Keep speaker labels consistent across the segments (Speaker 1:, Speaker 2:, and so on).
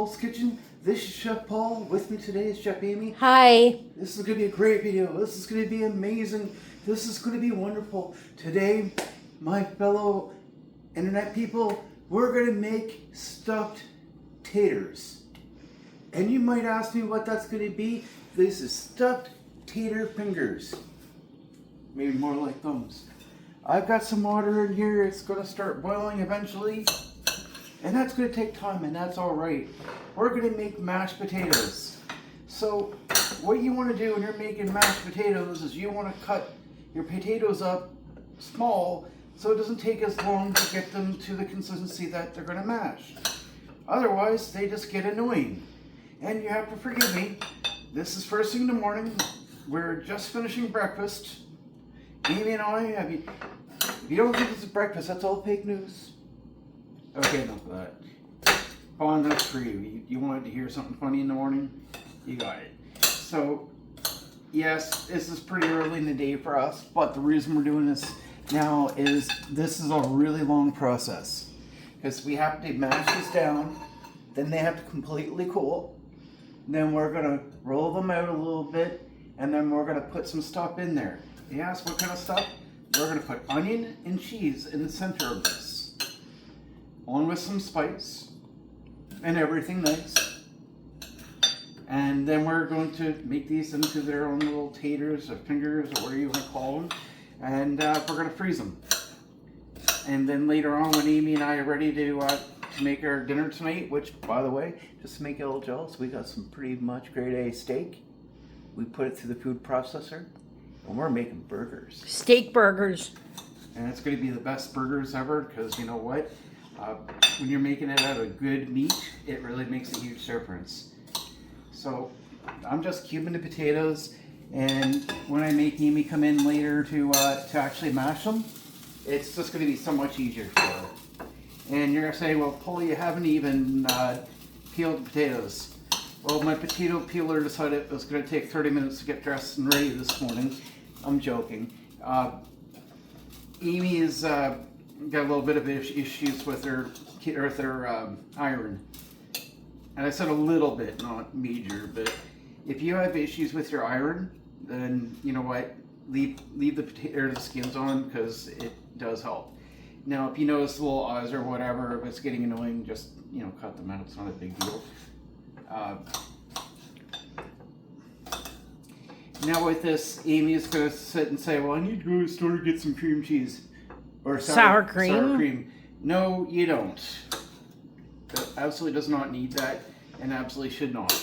Speaker 1: Paul's Kitchen. This is Chef Paul. With me today is Chef Amy.
Speaker 2: Hi.
Speaker 1: This is going to be a great video. This is going to be amazing. This is going to be wonderful. Today, my fellow internet people, we're going to make stuffed taters. And you might ask me what that's going to be. This is stuffed tater fingers. Maybe more like thumbs. I've got some water in here. It's going to start boiling eventually. And that's going to take time, and that's all right. We're going to make mashed potatoes. So what you want to do when you're making mashed potatoes is you want to cut your potatoes up small so it doesn't take as long to get them to the consistency that they're going to mash. Otherwise, they just get annoying. And you have to forgive me. This is first thing in the morning. We're just finishing breakfast. Amy and I, if you don't think this is breakfast, that's all fake news. Okay, enough of that. Vaughn, that's for you. You wanted to hear something funny in the morning? You got it. So, yes, this is pretty early in the day for us, but the reason we're doing this now is this is a really long process. Because we have to mash this down, then they have to completely cool. Then we're going to roll them out a little bit, and then we're going to put some stuff in there. You ask what kind of stuff? We're going to put onion and cheese in the center of this. Along with some spice and everything nice. And then we're going to make these into their own little taters or fingers or whatever you want to call them. And we're going to freeze them. And then later on when Amy and I are ready to make our dinner tonight, which by the way, just to make you a little jealous, we got some pretty much grade A steak. We put it through the food processor and we're making burgers.
Speaker 2: Steak burgers.
Speaker 1: And it's going to be the best burgers ever because you know what? When you're making it out of good meat, it really makes a huge difference. So I'm just cubing the potatoes, and when I make Amy come in later to actually mash them, it's just going to be so much easier for her. And you're going to say, well, Paul, you haven't even peeled the potatoes. Well, my potato peeler decided it was going to take 30 minutes to get dressed and ready this morning. I'm joking. Amy is... got a little bit of issues with her iron. And I said a little bit, not major, but if you have issues with your iron, then you know what, leave the potato or the skins on because it does help. Now, if you notice little eyes or whatever, if it's getting annoying, just cut them out. It's not a big deal. Now with this, Amy is going to sit and say, well, I need to go to the store to get some cream cheese. Or
Speaker 2: sour cream?
Speaker 1: Sour cream. No, you don't. It absolutely does not need that, and absolutely should not.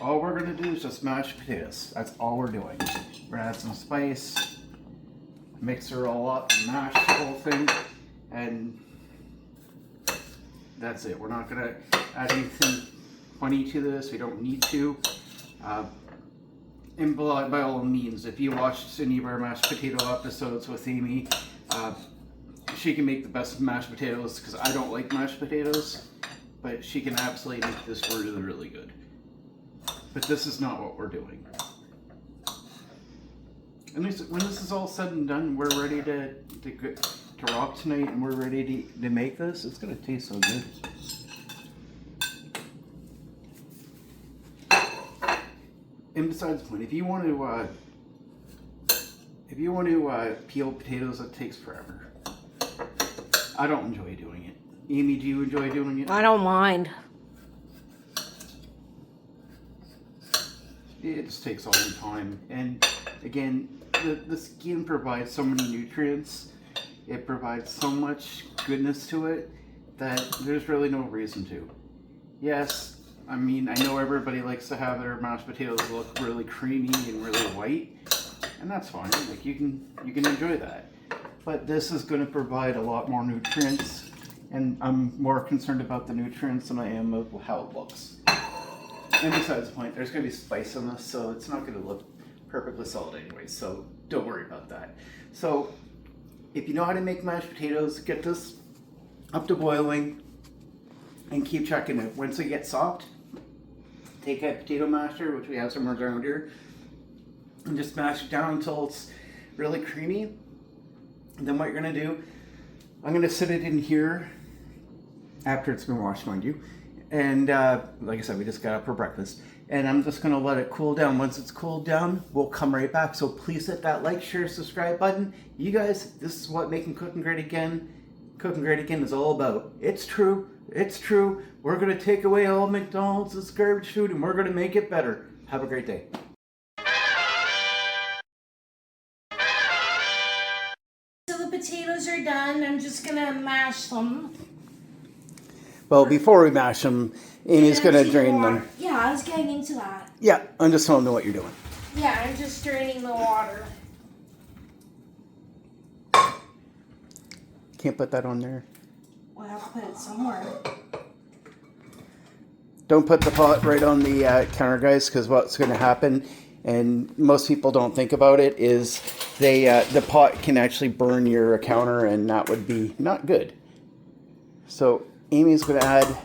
Speaker 1: All we're going to do is just mash potatoes. That's all we're doing. We're going to add some spice, mix her all up, and mash the whole thing, and that's it. We're not going to add anything funny to this. We don't need to. And by all means, if you watched any of our mashed potato episodes with Amy, she can make the best mashed potatoes because I don't like mashed potatoes, but she can absolutely make this really good. But this is not what we're doing. And when this is all said and done, we're ready to rock tonight, and we're ready to make this. It's gonna taste so good. And besides the point, if you want to peel potatoes, it takes forever. I don't enjoy doing it. Amy, do you enjoy doing it?
Speaker 2: I don't mind.
Speaker 1: It just takes all the time. And again, the skin provides so many nutrients. It provides so much goodness to it that there's really no reason to. Yes, I mean, I know everybody likes to have their mashed potatoes look really creamy and really white. And that's fine, like you can enjoy that. But this is going to provide a lot more nutrients, and I'm more concerned about the nutrients than I am of how it looks. And besides the point, there's going to be spice in this, so it's not going to look perfectly solid anyway, so don't worry about that. So, if you know how to make mashed potatoes, get this up to boiling, and keep checking it. Once they get soft, take a potato masher, which we have somewhere around here, and just mash it down until it's really creamy. And then what you're going to do, I'm going to sit it in here after it's been washed, mind you, And like I said, we just got up for breakfast. And I'm just going to let it cool down. Once it's cooled down, we'll come right back. So please hit that like, share, subscribe button. You guys, this is what making Cooking Great Again is all about. It's true. It's true. We're going to take away all McDonald's garbage food and we're going to make it better. Have a great day.
Speaker 2: So the potatoes are done. I'm just going to mash them.
Speaker 1: Well, before we mash them, Amy's going to drain them.
Speaker 2: Yeah, I was getting into that.
Speaker 1: Yeah, I'm just telling you what you're doing.
Speaker 2: Yeah, I'm just draining the water.
Speaker 1: Can't put that on there.
Speaker 2: Well, I'll put it somewhere.
Speaker 1: Don't put the pot right on the counter, guys, because what's going to happen, and most people don't think about it, is the pot can actually burn your counter, and that would be not good. So Amy's going to add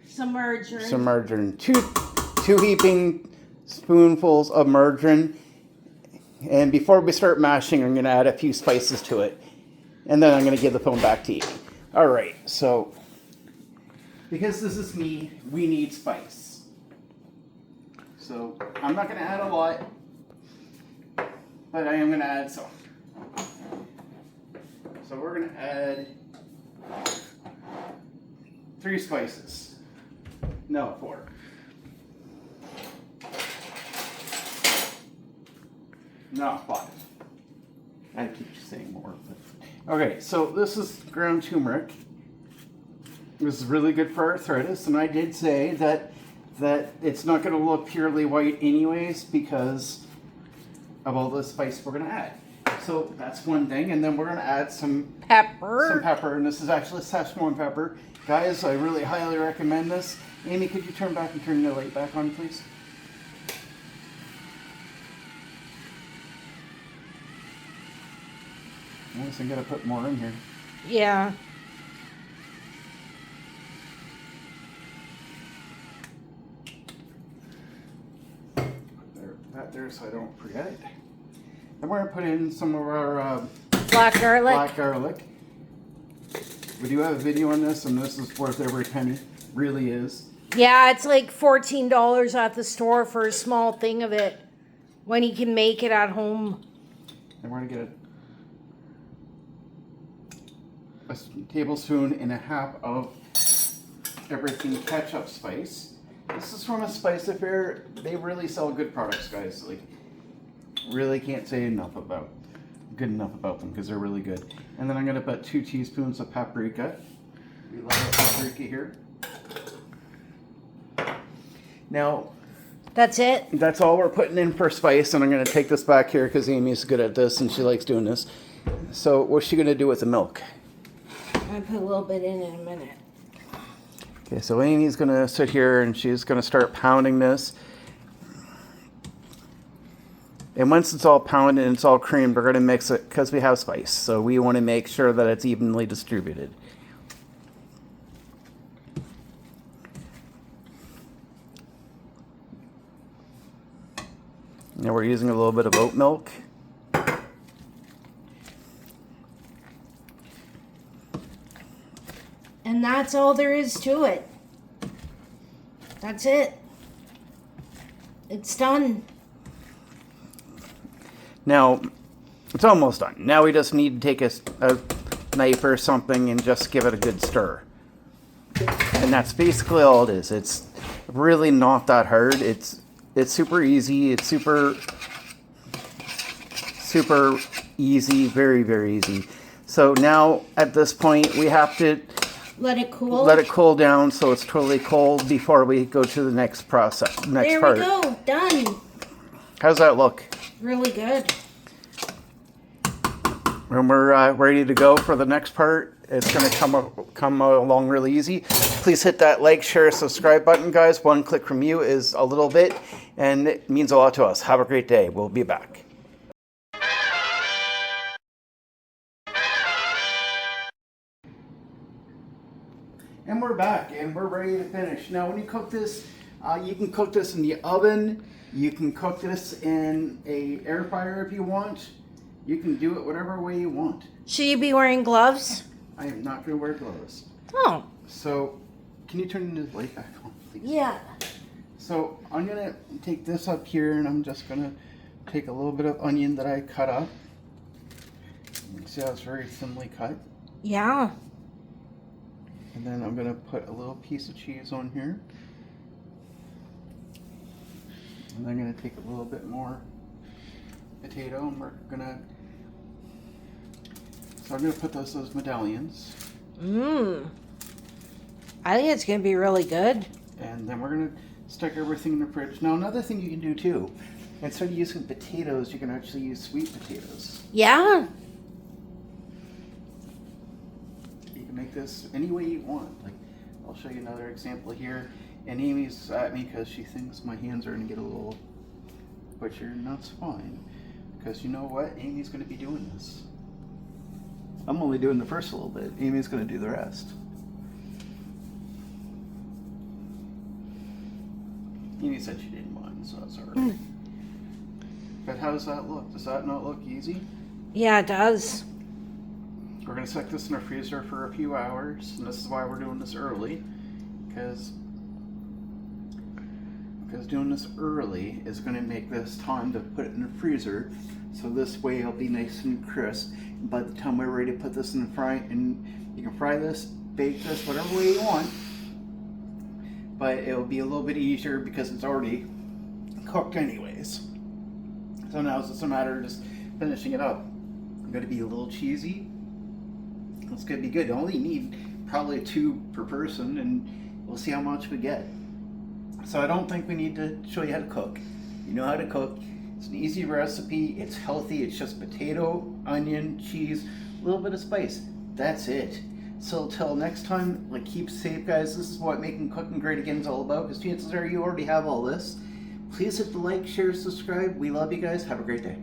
Speaker 2: some margarine.
Speaker 1: Some margarine. Two heaping spoonfuls of margarine. And before we start mashing, I'm going to add a few spices to it. And then I'm going to give the phone back to you. All right, so because this is me, we need spice. So I'm not going to add a lot, but I am going to add some. So we're going to add 3 spices. No, 4. No, 5. I keep saying more. But... Okay, so this is ground turmeric. This is really good for arthritis, and I did say that it's not going to look purely white anyways because of all the spice we're going to add. So that's one thing, and then we're going to add some
Speaker 2: pepper.
Speaker 1: Some pepper, and this is actually Szechuan pepper. Guys, I really highly recommend this. Amy, could you turn back and turn the light back on, please? I guess I'm going to put more in here.
Speaker 2: Yeah.
Speaker 1: That there so I don't forget it. Then we're going to put in some of our
Speaker 2: black garlic.
Speaker 1: Black garlic. We do have a video on this, and this is worth every penny. Really is.
Speaker 2: Yeah, it's like $14 at the store for a small thing of it when you can make it at home.
Speaker 1: And we're going to get a tablespoon and a half of everything ketchup spice. This is from a Spice Affair. They really sell good products, guys. Like, really can't say good enough about them because they're really good. And then I'm going to put 2 teaspoons of paprika. We love our paprika here. Now,
Speaker 2: that's it.
Speaker 1: That's all we're putting in for spice, and I'm going to take this back here because Amy's good at this and she likes doing this. So what's she going to do with the milk?
Speaker 2: I put a little bit in a minute.
Speaker 1: Okay, so Amy's going to sit here and she's going to start pounding this. And once it's all pounded and it's all creamed, we're going to mix it because we have spice. So we want to make sure that it's evenly distributed. Now we're using a little bit of oat milk.
Speaker 2: And that's all there is to it. That's it. It's done.
Speaker 1: Now, it's almost done. Now we just need to take a knife or something and just give it a good stir. And that's basically all it is. It's really not that hard. It's super easy. It's super easy. Very, very easy. So now at this point we have to
Speaker 2: let it cool.
Speaker 1: Let it cool down so it's totally cold before we go to the next process. Next part.
Speaker 2: There we go. Done.
Speaker 1: How's that look?
Speaker 2: Really good.
Speaker 1: When we're ready to go for the next part, it's going to come along really easy. Please hit that like, share, subscribe button, guys. One click from you is a little bit, and it means a lot to us. Have a great day. We'll be back. And we're back, and we're ready to finish. Now, when you cook this, you can cook this in the oven. You can cook this in a air fryer if you want. You can do it whatever way you want.
Speaker 2: Should you be wearing gloves?
Speaker 1: I am not going to wear gloves.
Speaker 2: Oh,
Speaker 1: So, can you turn the light back on, please?
Speaker 2: Yeah.
Speaker 1: So, I'm going to take this up here and I'm just going to take a little bit of onion that I cut up. You can see how it's very thinly cut.
Speaker 2: Yeah.
Speaker 1: And then I'm going to put a little piece of cheese on here. And I'm going to take a little bit more potato and we're going to... So I'm going to put those medallions.
Speaker 2: Mmm. I think it's going to be really good.
Speaker 1: And then we're going to stick everything in the fridge. Now another thing you can do too, instead of using potatoes, you can actually use sweet potatoes.
Speaker 2: Yeah.
Speaker 1: You can make this any way you want. Like, I'll show you another example here. And Amy's at me because she thinks my hands are going to get a little butchered, and that's fine. Because you know what? Amy's going to be doing this. I'm only doing the first little bit. Amy's going to do the rest. Amy said she didn't mind, so that's alright. But how does that look? Does that not look easy?
Speaker 2: Yeah, it does.
Speaker 1: We're going to set this in the freezer for a few hours, and this is why we're doing this early, because doing this early is going to make this time to put it in the freezer, so this way it'll be nice and crisp. And by the time we're ready to put this in the fry, and you can fry this, bake this, whatever way you want, but it'll be a little bit easier because it's already cooked anyways. So now it's just a matter of just finishing it up. It's going to be a little cheesy. It's going to be good. You only need probably 2 per person, and we'll see how much we get. So I don't think we need to show you how to cook. You know how to cook. It's an easy recipe. It's healthy. It's just potato, onion, cheese, a little bit of spice. That's it. So till next time, like, keep safe, guys. This is what making cooking great again is all about, because chances are you already have all this. Please hit the like, share, subscribe. We love you guys. Have a great day.